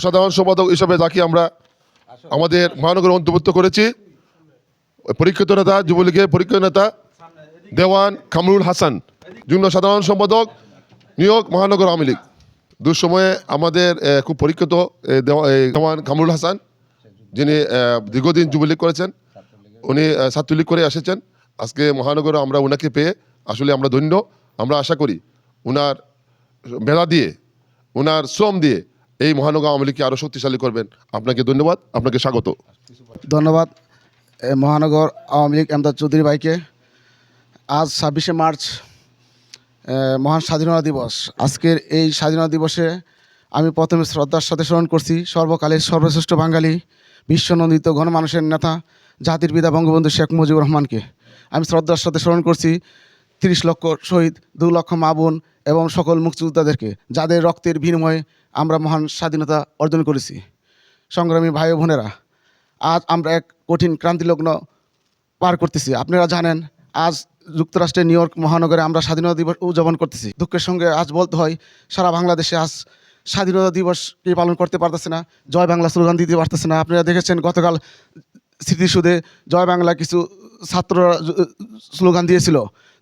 সাধারণ সম্পাদক হিসেবে যাকে আমরা আমাদের মহানগর অন্তর্ভুক্ত করেছি, পরীক্ষিত নেতা, যুবলীগের পরীক্ষিত নেতা দেওয়ান কামরুল হাসান, যুগ্ম সাধারণ সম্পাদক নিয়োগ মহানগর আওয়ামী লীগ। দুঃসময়ে আমাদের খুব পরীক্ষিত দেওয়ান কামরুল হাসান, যিনি দীর্ঘদিন যুবলীগ করেছেন, উনি ছাত্রলীগ করে এসেছেন। আজকে মহানগরে আমরা ওনাকে পেয়ে আসলে আমরা ধন্য। আমরা আশা করি ওনার মেধা দিয়ে, ওনার শ্রম দিয়ে এই মহানগর আওয়ামী লীগকে আরও শক্তিশালী করবেন। আপনাকে ধন্যবাদ, আপনাকে স্বাগত। ধন্যবাদ মহানগর আওয়ামী লীগ এমদাদ চৌধুরী ভাইকে। আজ 26শে মার্চ মহান স্বাধীনতা দিবস। আজকের এই স্বাধীনতা দিবসে আমি প্রথমে শ্রদ্ধার সাথে স্মরণ করছি সর্বকালের সর্বশ্রেষ্ঠ বাঙালি, বিশ্বনন্দিত গণমানুষের নেতা, জাতির পিতা বঙ্গবন্ধু শেখ মুজিবুর রহমানকে আমি শ্রদ্ধার সাথে স্মরণ করছি। 30 লক্ষ শহীদ, 2 লক্ষ মা বোন এবং সকল মুক্তিযোদ্ধাদেরকে, যাদের রক্তের বিনিময়ে আমরা মহান স্বাধীনতা অর্জন করেছি। সংগ্রামী ভাই ও বোনেরা, আজ আমরা এক কঠিন ক্রান্তিলগ্ন পার করতেছি। আপনারা জানেন, আজ যুক্তরাষ্ট্রের নিউ ইয়র্ক মহানগরে আমরা স্বাধীনতা দিবস উদযাপন করতেছি। দুঃখের সঙ্গে আজ বলতে হয়, সারা বাংলাদেশে আজ স্বাধীনতা দিবসকে পালন করতে পারতেছে না, জয় বাংলা স্লোগান দিতে পারতেছে না। আপনারা দেখেছেন গতকাল স্মৃতিসৌধে জয় বাংলা কিছু ছাত্ররা স্লোগান দিয়েছিল,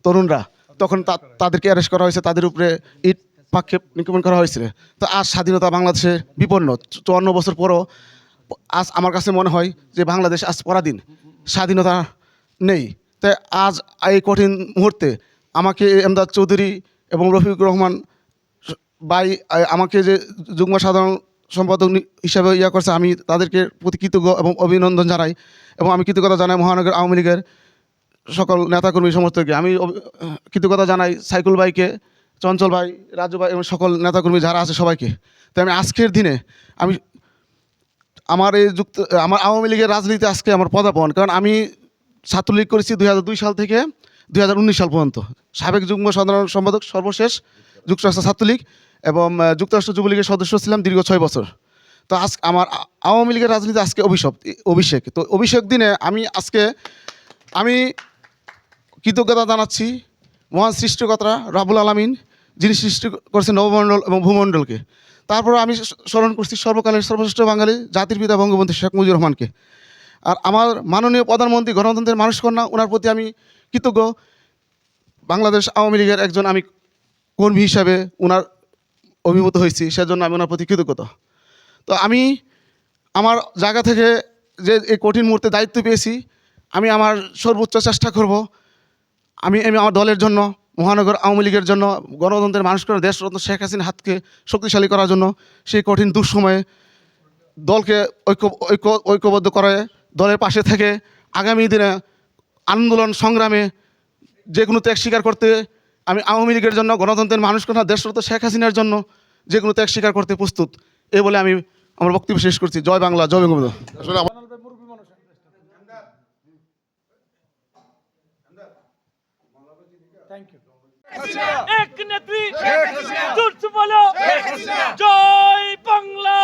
তরুণরা, তখন তাদেরকে অ্যারেস্ট করা হয়েছে, তাদের উপরে ইট পাক্ষেপ নিক্ষেপণ করা হয়েছিল। তো আজ স্বাধীনতা বাংলাদেশে বিপন্ন। 54 বছর পরও আজ আমার কাছে মনে হয় যে বাংলাদেশ আজ পরাধীন, স্বাধীনতা নেই। তাই আজ এই কঠিন মুহূর্তে আমাকে এমদাদ চৌধুরী এবং রফিকুর রহমান ভাই আমাকে যে যুগ্ম সাধারণ সম্পাদক হিসাবে করছে, আমি তাদেরকে প্রতি কৃতজ্ঞ এবং অভিনন্দন জানাই। এবং আমি কৃতজ্ঞতা জানাই মহানগর আওয়ামী লীগের সকল নেতাকর্মী সমর্থককে। আমি কৃতজ্ঞতা জানাই সাইকুল ভাইকে, চঞ্চল ভাই, রাজু ভাই এবং সকল নেতাকর্মী যারা আছে সবাইকে। তাই আমি আজকের দিনে আমার আওয়ামী লীগের রাজনীতিতে আজকে আমার পদার্পণ, কারণ আমি ছাত্রলীগ করেছি 2002 সাল থেকে 2019 সাল পর্যন্ত। সাবেক যুগ্ম সাধারণ সম্পাদক সর্বশেষ যুক্তরাষ্ট্র ছাত্রলীগ এবং যুক্তরাষ্ট্র যুবলীগের সদস্য ছিলাম দীর্ঘ 6 বছর। তো আজ আমার আওয়ামী লীগের রাজনীতি আজকে অভিষেক। তো অভিষেক দিনে আমি কৃতজ্ঞতা জানাচ্ছি মহান সৃষ্টিকর্তা রাব্বুল আলামিন, যিনি সৃষ্টি করেছেন নবমণ্ডল এবং ভূমণ্ডলকে। তারপর আমি স্মরণ করছি সর্বকালের সর্বশ্রেষ্ঠ বাঙালি, জাতির পিতা বঙ্গবন্ধু শেখ মুজিবুর রহমানকে। আর আমার মাননীয় প্রধানমন্ত্রী, গণতন্ত্রের মানুষ কন্যা, ওনার প্রতি আমি কৃতজ্ঞ। বাংলাদেশ আওয়ামী লীগের একজন আমি কর্মী হিসাবে ওনার অভিভূত হয়েছি, সেজন্য আমি ওনার প্রতি কৃতজ্ঞতা। তো আমি আমার জায়গা থেকে যে এই কঠিন মুহূর্তে দায়িত্ব পেয়েছি, আমি আমার সর্বোচ্চ চেষ্টা করব। আমি আমার দলের জন্য, মহানগর আওয়ামী লীগের জন্য, গণতন্ত্রের মানুষ করার, দেশরত্ন শেখ হাসিনার হাতকে শক্তিশালী করার জন্য, সেই কঠিন দুঃসময়ে দলকে ঐক্যবদ্ধ করে দলের পাশে থেকে আগামী দিনে আন্দোলন সংগ্রামে যে কোনো ত্যাগ স্বীকার করতে আমি আওয়ামী লীগের জন্য, গণতন্ত্রের মানুষ করা, দেশরত্ন শেখ হাসিনার জন্য যে কোনো ত্যাগ স্বীকার করতে প্রস্তুত। এই বলে আমি আমার বক্তব্য শেষ করছি। জয় বাংলা, জয় বঙ্গবন্ধু। আসলে এক নেত্রী জয় বাংলা।